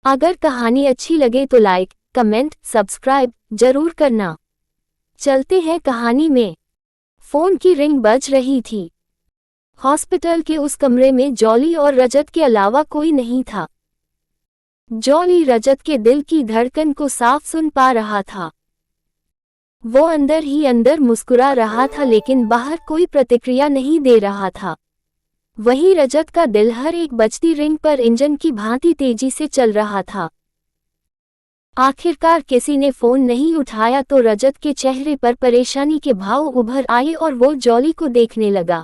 अगर कहानी अच्छी लगे तो लाइक, कमेंट, सब्सक्राइब जरूर करना। चलते हैं कहानी में। फोन की रिंग बज रही थी। हॉस्पिटल के उस कमरे में जॉली और रजत के अलावा कोई नहीं था। जॉली रजत के दिल की धड़कन को साफ सुन पा रहा था। वो अंदर ही अंदर मुस्कुरा रहा था, लेकिन बाहर कोई प्रतिक्रिया नहीं दे रहा था। वहीं रजत का दिल हर एक बजती रिंग पर इंजन की भांति तेजी से चल रहा था। आखिरकार किसी ने फोन नहीं उठाया तो रजत के चेहरे पर परेशानी के भाव उभर आए और वो जॉली को देखने लगा।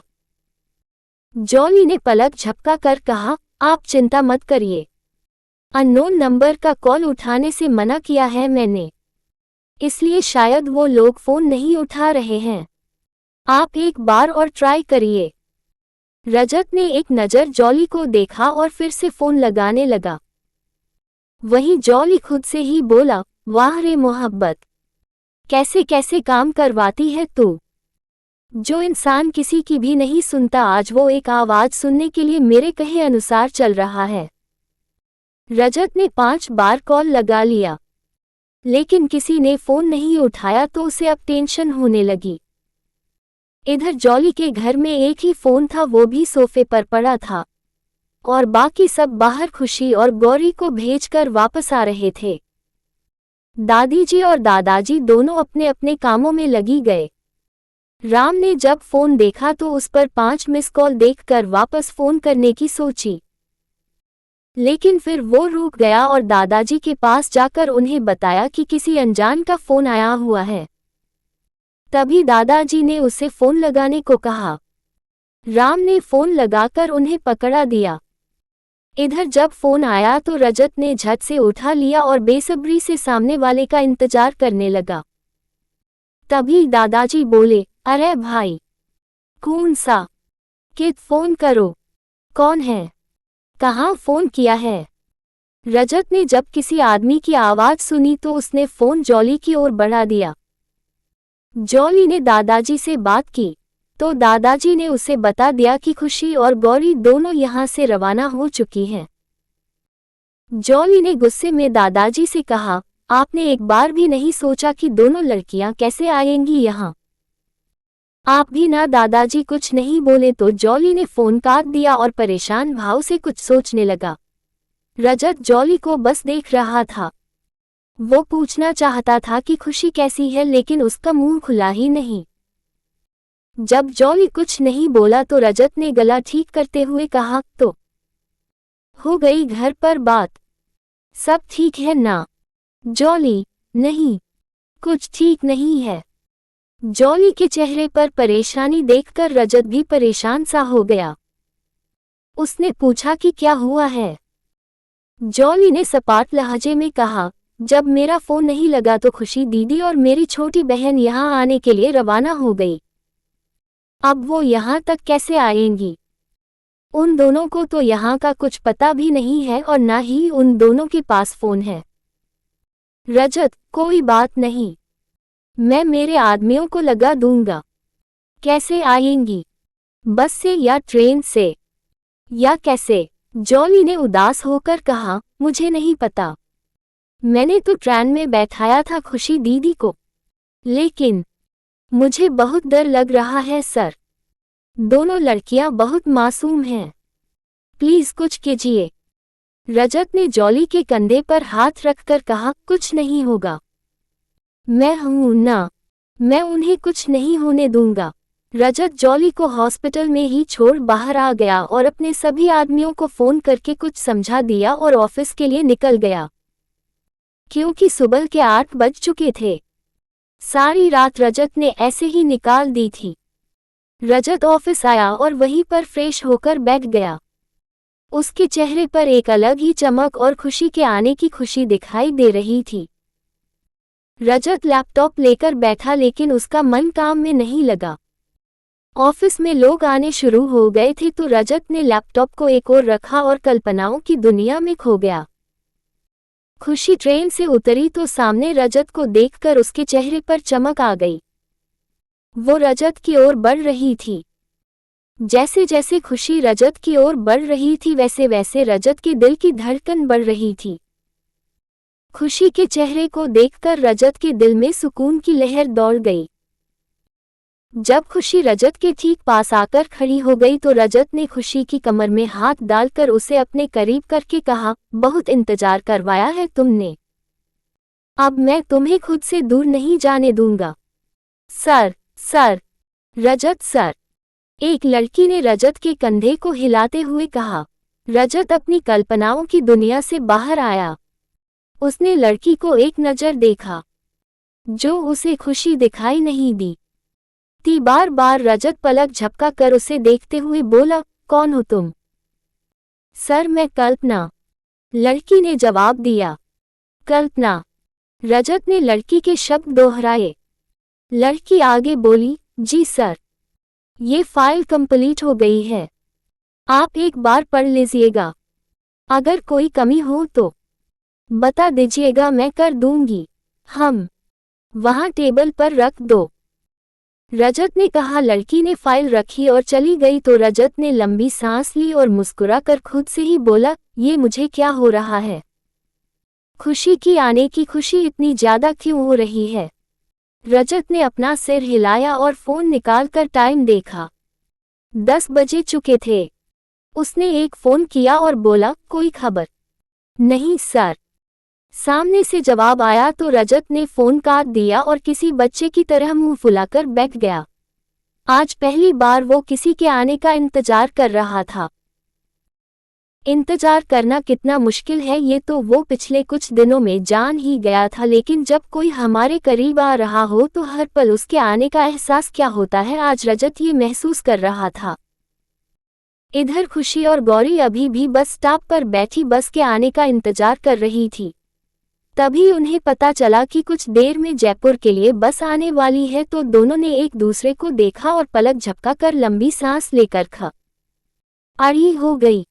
जॉली ने पलक झपका कर कहा, आप चिंता मत करिए। अननोन नंबर का कॉल उठाने से मना किया है मैंने, इसलिए शायद वो लोग फोन नहीं उठा रहे हैं। आप एक बार और ट्राई करिए। रजत ने एक नज़र जॉली को देखा और फिर से फोन लगाने लगा। वहीं जॉली खुद से ही बोला, वाह रे मोहब्बत, कैसे कैसे काम करवाती है तू। जो इंसान किसी की भी नहीं सुनता, आज वो एक आवाज सुनने के लिए मेरे कहे अनुसार चल रहा है। रजत ने 5 बार कॉल लगा लिया, लेकिन किसी ने फोन नहीं उठाया तो उसे अब टेंशन होने लगी। इधर जॉली के घर में एक ही फोन था, वो भी सोफे पर पड़ा था, और बाकी सब बाहर खुशी और गौरी को भेजकर वापस आ रहे थे। दादी जी और दादाजी दोनों अपने अपने कामों में लगी गए। राम ने जब फोन देखा तो उस पर 5 मिस कॉल देखकर वापस फोन करने की सोची, लेकिन फिर वो रुक गया और दादाजी के पास जाकर उन्हें बताया कि किसी अनजान का फोन आया हुआ है। तभी दादाजी ने उसे फोन लगाने को कहा। राम ने फोन लगाकर उन्हें पकड़ा दिया। इधर जब फोन आया तो रजत ने झट से उठा लिया और बेसब्री से सामने वाले का इंतजार करने लगा। तभी दादाजी बोले, अरे भाई, कौन सा कित फोन करो, कौन है, कहाँ फोन किया है। रजत ने जब किसी आदमी की आवाज सुनी तो उसने फोन जॉली की ओर बढ़ा दिया। जॉली ने दादाजी से बात की तो दादाजी ने उसे बता दिया कि खुशी और गौरी दोनों यहाँ से रवाना हो चुकी हैं। जॉली ने गुस्से में दादाजी से कहा, आपने एक बार भी नहीं सोचा कि दोनों लड़कियां कैसे आएंगी यहाँ। आप भी ना। दादाजी कुछ नहीं बोले तो जॉली ने फोन काट दिया और परेशान भाव से कुछ सोचने लगा। रजत जॉली को बस देख रहा था। वो पूछना चाहता था कि खुशी कैसी है, लेकिन उसका मुंह खुला ही नहीं। जब जॉली कुछ नहीं बोला तो रजत ने गला ठीक करते हुए कहा, तो हो गई घर पर बात, सब ठीक है ना। जॉली, नहीं, कुछ ठीक नहीं है। जॉली के चेहरे पर परेशानी देखकर रजत भी परेशान सा हो गया। उसने पूछा कि क्या हुआ है। जॉली ने सपाट लहजे में कहा, जब मेरा फोन नहीं लगा तो खुशी दीदी और मेरी छोटी बहन यहाँ आने के लिए रवाना हो गई। अब वो यहाँ तक कैसे आएंगी। उन दोनों को तो यहाँ का कुछ पता भी नहीं है और ना ही उन दोनों के पास फोन है। रजत, कोई बात नहीं, मैं मेरे आदमियों को लगा दूंगा। कैसे आएंगी, बस से या ट्रेन से या कैसे। जॉली ने उदास होकर कहा, मुझे नहीं पता, मैंने तो ट्रेन में बैठाया था खुशी दीदी को, लेकिन मुझे बहुत डर लग रहा है सर। दोनों लड़कियां बहुत मासूम हैं, प्लीज कुछ कीजिए। रजत ने जॉली के कंधे पर हाथ रखकर कहा, कुछ नहीं होगा, मैं हूं ना, मैं उन्हें कुछ नहीं होने दूंगा। रजत जॉली को हॉस्पिटल में ही छोड़ बाहर आ गया और अपने सभी आदमियों को फोन करके कुछ समझा दिया और ऑफिस के लिए निकल गया, क्योंकि सुबह के 8 बज चुके थे। सारी रात रजत ने ऐसे ही निकाल दी थी। रजत ऑफिस आया और वहीं पर फ्रेश होकर बैठ गया। उसके चेहरे पर एक अलग ही चमक और खुशी के आने की खुशी दिखाई दे रही थी। रजत लैपटॉप लेकर बैठा, लेकिन उसका मन काम में नहीं लगा। ऑफिस में लोग आने शुरू हो गए थे तो रजत ने लैपटॉप को एक ओर रखा और कल्पनाओं की दुनिया में खो गया। खुशी ट्रेन से उतरी तो सामने रजत को देखकर उसके चेहरे पर चमक आ गई। वो रजत की ओर बढ़ रही थी। जैसे जैसे खुशी रजत की ओर बढ़ रही थी वैसे वैसे रजत के दिल की धड़कन बढ़ रही थी। खुशी के चेहरे को देखकर रजत के दिल में सुकून की लहर दौड़ गई। जब खुशी रजत के ठीक पास आकर खड़ी हो गई तो रजत ने खुशी की कमर में हाथ डालकर उसे अपने करीब करके कहा, बहुत इंतजार करवाया है तुमने। अब मैं तुम्हें खुद से दूर नहीं जाने दूंगा। सर, सर, रजत सर। एक लड़की ने रजत के कंधे को हिलाते हुए कहा। रजत अपनी कल्पनाओं की दुनिया से बाहर आया। उसने लड़की को एक नजर देखा, जो उसे खुशी दिखाई नहीं दी। बार बार रजत पलक झपका कर उसे देखते हुए बोला, कौन हो तुम? सर, मैं कल्पना, लड़की ने जवाब दिया। कल्पना? रजत ने लड़की के शब्द दोहराए। लड़की आगे बोली, जी सर, ये फाइल कंप्लीट हो गई है, आप एक बार पढ़ लीजिएगा। अगर कोई कमी हो तो बता दीजिएगा, मैं कर दूंगी। हम वहां टेबल पर रख दो, रजत ने कहा। लड़की ने फाइल रखी और चली गई तो रजत ने लंबी सांस ली और मुस्कुराकर खुद से ही बोला, ये मुझे क्या हो रहा है? खुशी की आने की खुशी इतनी ज्यादा क्यों हो रही है? रजत ने अपना सिर हिलाया और फोन निकालकर टाइम देखा। 10 बजे चुके थे। उसने एक फोन किया और बोला, कोई खबर? नहीं सर, सामने से जवाब आया तो रजत ने फोन काट दिया और किसी बच्चे की तरह मुंह फुलाकर बैठ गया। आज पहली बार वो किसी के आने का इंतजार कर रहा था। इंतजार करना कितना मुश्किल है ये तो वो पिछले कुछ दिनों में जान ही गया था, लेकिन जब कोई हमारे करीब आ रहा हो तो हर पल उसके आने का एहसास क्या होता है, आज रजत ये महसूस कर रहा था। इधर खुशी और गौरी अभी भी बस स्टॉप पर बैठी बस के आने का इंतजार कर रही थी। तभी उन्हें पता चला कि कुछ देर में जयपुर के लिए बस आने वाली है, तो दोनों ने एक दूसरे को देखा और पलक झपका कर लंबी सांस लेकर खड़ी हो गई।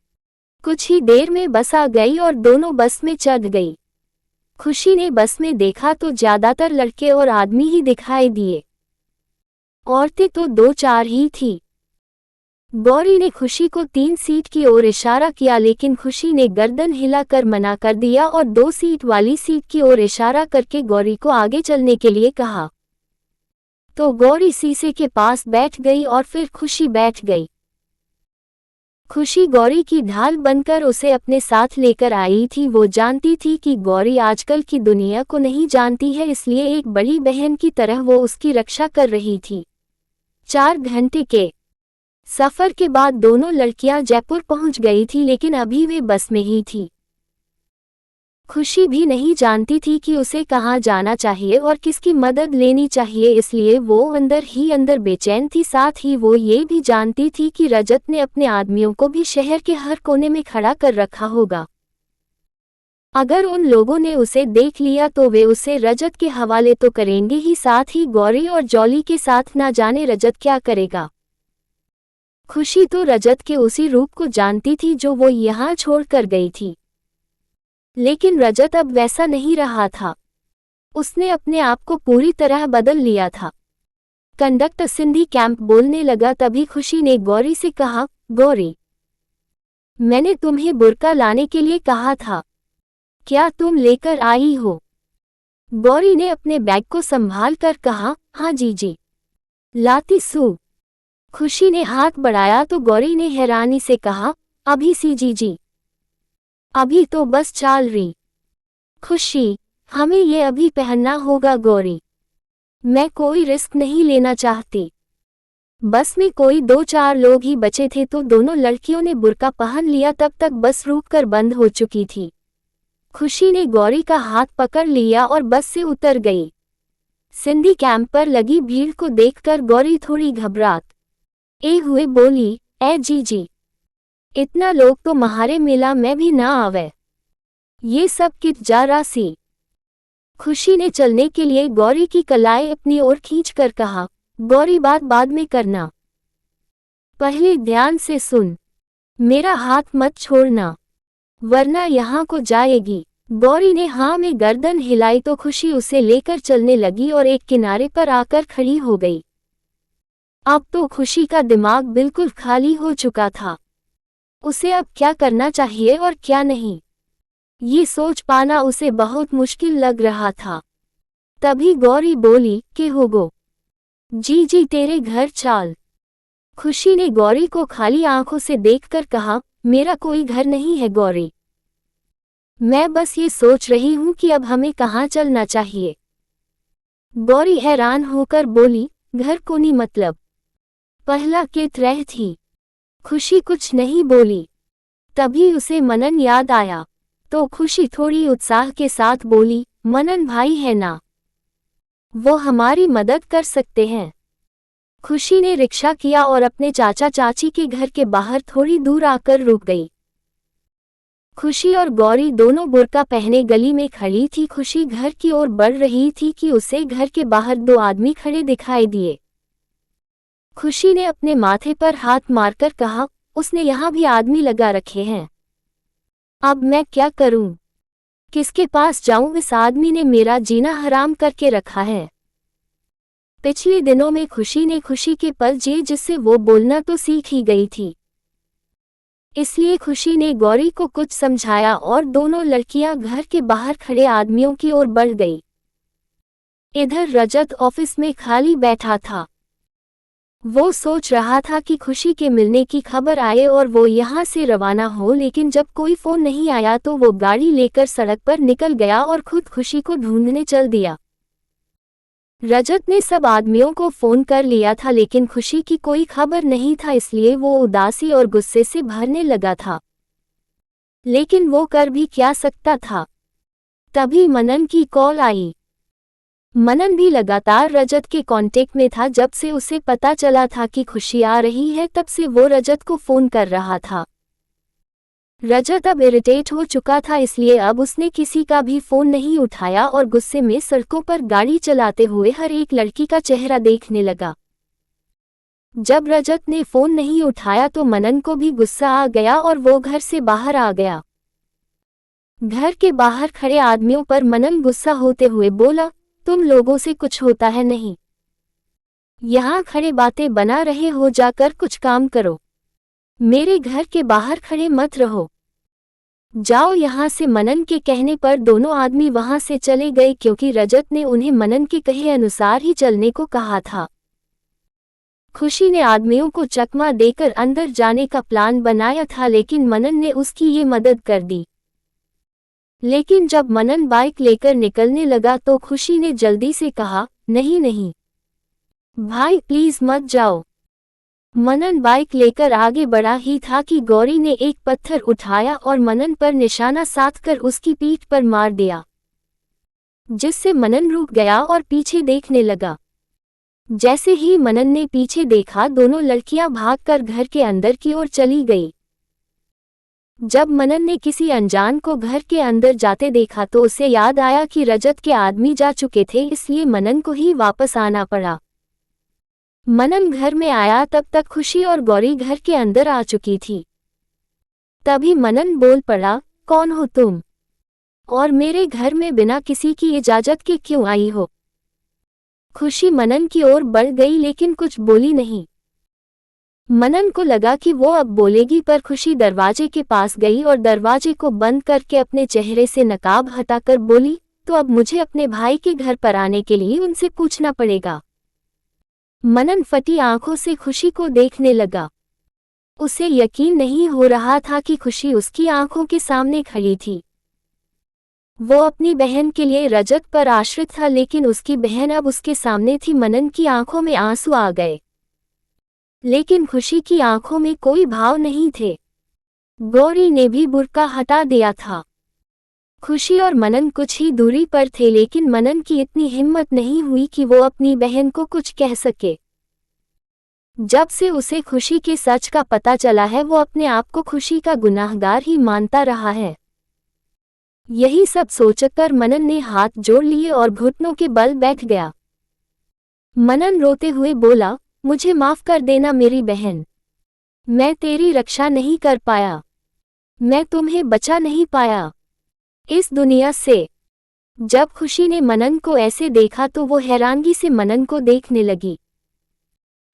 कुछ ही देर में बस आ गई और दोनों बस में चढ़ गई। खुशी ने बस में देखा तो ज्यादातर लड़के और आदमी ही दिखाई दिए, औरतें तो 2-4 ही थी। गौरी ने खुशी को 3 सीट की ओर इशारा किया, लेकिन खुशी ने गर्दन हिलाकर मना कर दिया और 2 सीट वाली सीट की ओर इशारा करके गौरी को आगे चलने के लिए कहा। तो गौरी शीशे के पास बैठ गई और फिर खुशी बैठ गई। खुशी गौरी की ढाल बनकर उसे अपने साथ लेकर आई थी। वो जानती थी कि गौरी आजकल की दुनिया को नहीं जानती है, इसलिए एक बड़ी बहन की तरह वो उसकी रक्षा कर रही थी। 4 घंटे के सफर के बाद दोनों लड़कियां जयपुर पहुंच गई थी, लेकिन अभी वे बस में ही थी। खुशी भी नहीं जानती थी कि उसे कहाँ जाना चाहिए और किसकी मदद लेनी चाहिए, इसलिए वो अंदर ही अंदर बेचैन थी। साथ ही वो ये भी जानती थी कि रजत ने अपने आदमियों को भी शहर के हर कोने में खड़ा कर रखा होगा। अगर उन लोगों ने उसे देख लिया तो वे उसे रजत के हवाले तो करेंगे ही, साथ ही गौरी और जॉली के साथ ना जाने रजत क्या करेगा। खुशी तो रजत के उसी रूप को जानती थी जो वो यहाँ छोड़कर गई थी, लेकिन रजत अब वैसा नहीं रहा था। उसने अपने आप को पूरी तरह बदल लिया था। कंडक्टर सिंधी कैंप बोलने लगा, तभी खुशी ने गौरी से कहा, गौरी, मैंने तुम्हें बुर्का लाने के लिए कहा था, क्या तुम लेकर आई हो? गौरी ने अपने बैग को संभाल कर कहा, हाँ जी, लाती सू। खुशी ने हाथ बढ़ाया तो गौरी ने हैरानी से कहा, अभी सी जी, अभी तो बस चल रही। खुशी, हमें ये अभी पहनना होगा। गौरी, मैं कोई रिस्क नहीं लेना चाहती। बस में कोई 2-4 लोग ही बचे थे तो दोनों लड़कियों ने बुर्का पहन लिया। तब तक बस रुककर बंद हो चुकी थी। खुशी ने गौरी का हाथ पकड़ लिया और बस से उतर गई। सिंधी कैंप पर लगी भीड़ को देखकर गौरी थोड़ी घबरात हुए बोली, ए जी, इतना लोग तो महारे मेला में भी ना आवे, ये सब कित जा रहा सी? खुशी ने चलने के लिए गौरी की कलाई अपनी ओर खींचकर कहा, गौरी बात बाद में करना, पहले ध्यान से सुन, मेरा हाथ मत छोड़ना वरना यहाँ को जाएगी। गौरी ने हाँ में गर्दन हिलाई तो खुशी उसे लेकर चलने लगी और एक किनारे पर आकर खड़ी हो गई। अब तो खुशी का दिमाग बिल्कुल खाली हो चुका था। उसे अब क्या करना चाहिए और क्या नहीं, ये सोच पाना उसे बहुत मुश्किल लग रहा था। तभी गौरी बोली कि होगो जी जी तेरे घर चाल। खुशी ने गौरी को खाली आंखों से देखकर कहा, मेरा कोई घर नहीं है गौरी। मैं बस ये सोच रही हूं कि अब हमें कहाँ चलना चाहिए। गौरी हैरान होकर बोली, घर को नहीं मतलब पहला कित रह थी। खुशी कुछ नहीं बोली। तभी उसे मनन याद आया, तो खुशी थोड़ी उत्साह के साथ बोली, मनन भाई है ना, वो हमारी मदद कर सकते हैं। खुशी ने रिक्शा किया और अपने चाचा चाची के घर के बाहर थोड़ी दूर आकर रुक गई। खुशी और गौरी दोनों बुर्का पहने गली में खड़ी थी। खुशी घर की ओर बढ़ रही थी कि उसे घर के बाहर दो आदमी खड़े दिखाई दिए। खुशी ने अपने माथे पर हाथ मारकर कहा, उसने यहाँ भी आदमी लगा रखे हैं। अब मैं क्या करूं? किसके पास जाऊं? इस आदमी ने मेरा जीना हराम करके रखा है। पिछले दिनों में खुशी ने खुशी के पल जिए जिससे वो बोलना तो सीख ही गई थी। इसलिए खुशी ने गौरी को कुछ समझाया और दोनों लड़कियां घर के बाहर खड़े आदमियों की ओर बढ़ गई। इधर रजत ऑफिस में खाली बैठा था। वो सोच रहा था कि खुशी के मिलने की खबर आए और वो यहाँ से रवाना हो, लेकिन जब कोई फोन नहीं आया तो वो गाड़ी लेकर सड़क पर निकल गया और खुद खुशी को ढूंढने चल दिया। रजत ने सब आदमियों को फोन कर लिया था, लेकिन खुशी की कोई खबर नहीं था, इसलिए वो उदासी और गुस्से से भरने लगा था। लेकिन वो कर भी क्या सकता था। तभी मनन की कॉल आई। मनन भी लगातार रजत के कांटेक्ट में था। जब से उसे पता चला था कि खुशी आ रही है तब से वो रजत को फोन कर रहा था। रजत अब इरिटेट हो चुका था, इसलिए अब उसने किसी का भी फोन नहीं उठाया और गुस्से में सड़कों पर गाड़ी चलाते हुए हर एक लड़की का चेहरा देखने लगा। जब रजत ने फोन नहीं उठाया तो मनन को भी गुस्सा आ गया और वो घर से बाहर आ गया। घर के बाहर खड़े आदमियों पर मनन गुस्सा होते हुए बोला, तुम लोगों से कुछ होता है नहीं? यहाँ खड़े बातें बना रहे हो, जाकर कुछ काम करो। मेरे घर के बाहर खड़े मत रहो, जाओ यहाँ से। मनन के कहने पर दोनों आदमी वहां से चले गए, क्योंकि रजत ने उन्हें मनन के कहे अनुसार ही चलने को कहा था। खुशी ने आदमियों को चकमा देकर अंदर जाने का प्लान बनाया था, लेकिन मनन ने उसकी ये मदद कर दी। लेकिन जब मनन बाइक लेकर निकलने लगा तो खुशी ने जल्दी से कहा, नहीं नहीं भाई प्लीज मत जाओ। मनन बाइक लेकर आगे बढ़ा ही था कि गौरी ने एक पत्थर उठाया और मनन पर निशाना साधकर उसकी पीठ पर मार दिया, जिससे मनन रुक गया और पीछे देखने लगा। जैसे ही मनन ने पीछे देखा, दोनों लड़कियां भागकर घर के अंदर की ओर चली गई। जब मनन ने किसी अनजान को घर के अंदर जाते देखा तो उसे याद आया कि रजत के आदमी जा चुके थे, इसलिए मनन को ही वापस आना पड़ा। मनन घर में आया तब तक खुशी और गौरी घर के अंदर आ चुकी थी। तभी मनन बोल पड़ा, कौन हो तुम और मेरे घर में बिना किसी की इजाजत के क्यों आई हो? खुशी मनन की ओर बढ़ गई लेकिन कुछ बोली नहीं। मनन को लगा कि वो अब बोलेगी, पर खुशी दरवाजे के पास गई और दरवाजे को बंद करके अपने चेहरे से नकाब हटाकर बोली, तो अब मुझे अपने भाई के घर पर आने के लिए उनसे पूछना पड़ेगा। मनन फटी आंखों से खुशी को देखने लगा। उसे यकीन नहीं हो रहा था कि खुशी उसकी आंखों के सामने खड़ी थी। वो अपनी बहन के लिए रजत पर आश्रित था, लेकिन उसकी बहन अब उसके सामने थी। मनन की आंखों में आंसू आ गए, लेकिन खुशी की आंखों में कोई भाव नहीं थे। गौरी ने भी बुर्का हटा दिया था। खुशी और मनन कुछ ही दूरी पर थे, लेकिन मनन की इतनी हिम्मत नहीं हुई कि वो अपनी बहन को कुछ कह सके। जब से उसे खुशी के सच का पता चला है, वो अपने आप को खुशी का गुनाहगार ही मानता रहा है। यही सब सोचकर मनन ने हाथ जोड़ लिए और घुटनों के बल बैठ गया। मनन रोते हुए बोला, मुझे माफ कर देना मेरी बहन, मैं तेरी रक्षा नहीं कर पाया, मैं तुम्हें बचा नहीं पाया इस दुनिया से। जब खुशी ने मनन को ऐसे देखा तो वो हैरानगी से मनन को देखने लगी।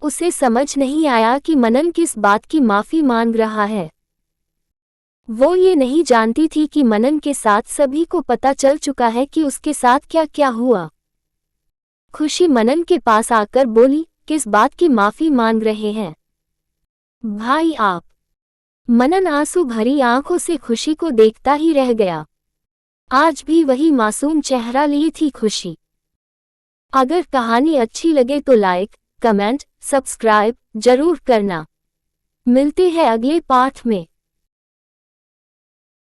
उसे समझ नहीं आया कि मनन किस बात की माफी मांग रहा है। वो ये नहीं जानती थी कि मनन के साथ सभी को पता चल चुका है कि उसके साथ क्या क्या हुआ। खुशी मनन के पास आकर बोली, किस बात की माफी मांग रहे हैं भाई आप? मनन आंसू भरी आंखों से खुशी को देखता ही रह गया। आज भी वही मासूम चेहरा लिए थी खुशी। अगर कहानी अच्छी लगे तो लाइक, कमेंट, सब्सक्राइब जरूर करना। मिलते हैं अगले पार्ट में।